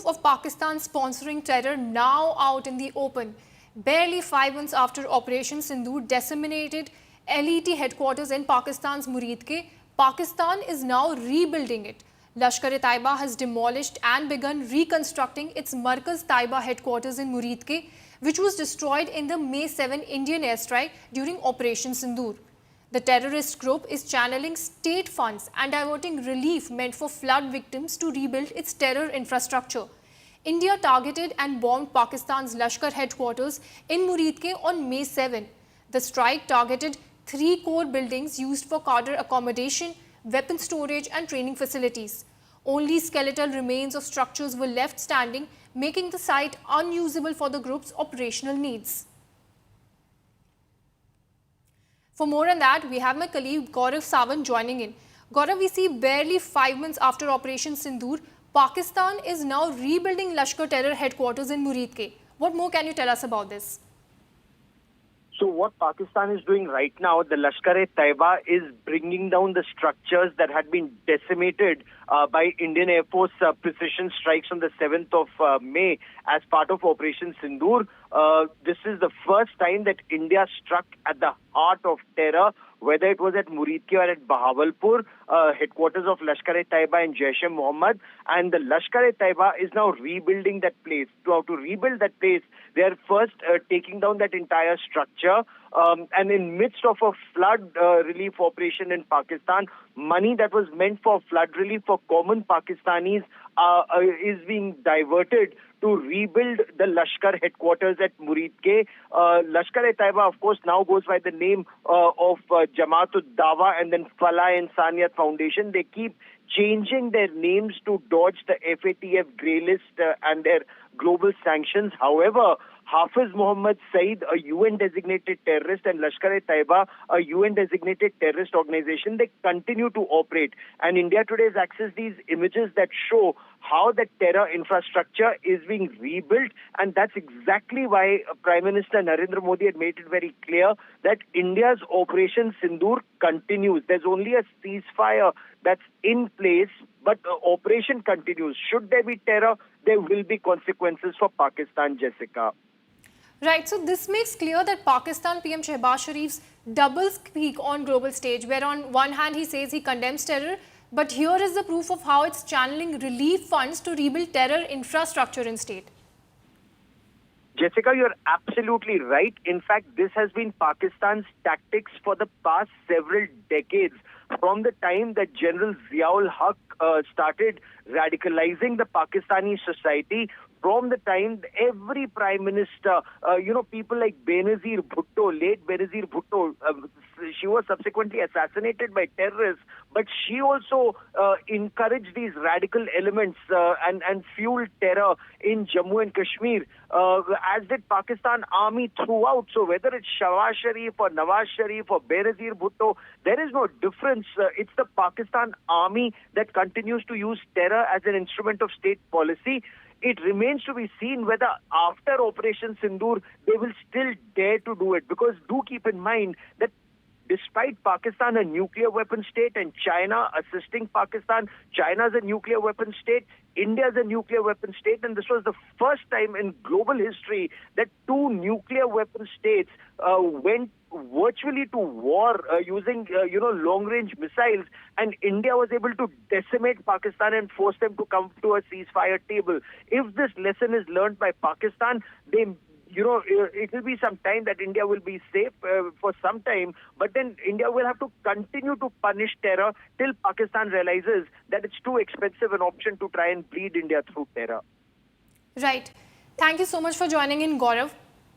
proof of Pakistan sponsoring terror now out in the open. Barely 5 months after Operation Sindoor disseminated LeT headquarters in Pakistan's Muridke, Pakistan is now rebuilding it. Lashkar-e-Taiba has demolished and begun reconstructing its Markaz-Taiba headquarters in Muridke, which was destroyed in the May 7 Indian airstrike during Operation Sindoor. The terrorist group is channeling state funds and diverting relief meant for flood victims to rebuild its terror infrastructure. India targeted and bombed Pakistan's Lashkar headquarters in Muridke on May 7. The strike targeted 3 core buildings used for cadre accommodation, weapon storage and training facilities. Only skeletal remains of structures were left standing, making the site unusable for the group's operational needs. For more on that, we have my colleague Gaurav Sawant joining in. Gaurav, we see barely 5 months after Operation Sindoor, Pakistan is now rebuilding Lashkar terror headquarters in Muridke. What more can you tell us about this? So what Pakistan is doing right now, the Lashkar-e-Taiba is bringing down the structures that had been decimated by Indian Air Force precision strikes on the 7th of May as part of Operation Sindoor. This is the first time that India struck at the heart of terror, whether it was at Muridke or at Bahawalpur, headquarters of Lashkar-e-Taiba and jaish-e-mohammad. And the Lashkar-e-Taiba is now rebuilding that place. To rebuild that place, they are first taking down that entire structure. And in midst of a flood relief operation in Pakistan, money that was meant for flood relief for common Pakistanis is being diverted to rebuild the Lashkar headquarters at Muridke. Lashkar-e-Taiba, of course, now goes by the name of Jamaat-ud-Dawa and then Falah Insaniyat Foundation. They keep changing their names to dodge the FATF grey list and their global sanctions. However, Hafiz Mohammad Saeed, a UN-designated terrorist, and Lashkar-e-Taiba, a UN-designated terrorist organization, they continue to operate. And India today has accessed these images that show how the terror infrastructure is being rebuilt. And that's exactly why Prime Minister Narendra Modi had made it very clear that India's Operation Sindoor continues. There's only a ceasefire that's in place, but the operation continues. Should there be terror, there will be consequences for Pakistan, Jessica. Right, so this makes clear that Pakistan PM Shahbaz Sharif's double speak on global stage, where on one hand he says he condemns terror, but here is the proof of how it's channeling relief funds to rebuild terror infrastructure in state. Jessica, you're absolutely right. In fact, this has been Pakistan's tactics for the past several decades. From the time that General Ziaul Haq started radicalizing the Pakistani society, from the time every prime minister, people like Benazir Bhutto, late Benazir Bhutto, she was subsequently assassinated by terrorists, but she also encouraged these radical elements and fueled terror in Jammu and Kashmir, as did Pakistan Army throughout. So whether it's Shahbaz Sharif or Nawaz Sharif or Benazir Bhutto, there is no difference. It's the Pakistan Army that continues to use terror as an instrument of state policy. It remains to be seen whether after Operation Sindoor they will still dare to do it. Because do keep in mind that despite Pakistan a nuclear weapon state and China assisting Pakistan, China is a nuclear weapon state, India is a nuclear weapon state, and this was the first time in global history that 2 nuclear weapon states went virtually to war using long-range missiles, and India was able to decimate Pakistan and force them to come to a ceasefire table. If this lesson is learned by Pakistan, it will be some time that India will be safe for some time, but then India will have to continue to punish terror till Pakistan realizes that it's too expensive an option to try and bleed India through terror. Right. Thank you so much for joining in, Gaurav.